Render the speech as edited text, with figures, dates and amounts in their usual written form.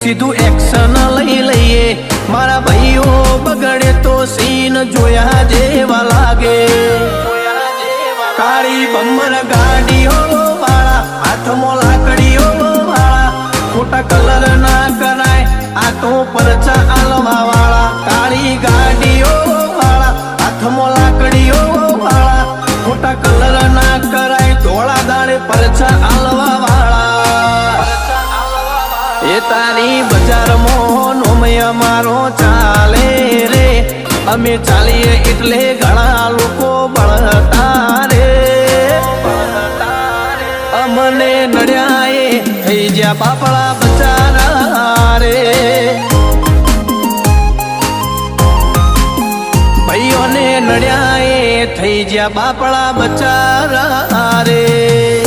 સીધું એક્શન લઈ લઈએ મારા ભાઈઓ બગડે તો સીન જોયા જેવા લાગે કાળી બમ્બર ગાડીઓ વાળા હાથમાં લાકડીઓ વાળા ખોટા કલર ના કરાય આ તો પરચા આલવા વાળા કાળી ગાડીઓ વાળા હાથમાં લાકડીઓ વાળા ખોટા કલર ના કરાય ધોળા દાડે પરચા આલવા વાળા એ તારી બજારમાં નોમય મારો ચાલે રે અમે ચાલીએ એટલે ઘણા લોકો બળતા રે અમને નડ્યા એ થઈ જ્યાં બાપડા બચારા રે ભાઈઓને નડ્યા એ થઈ જ્યાં બાપડા બચારા રે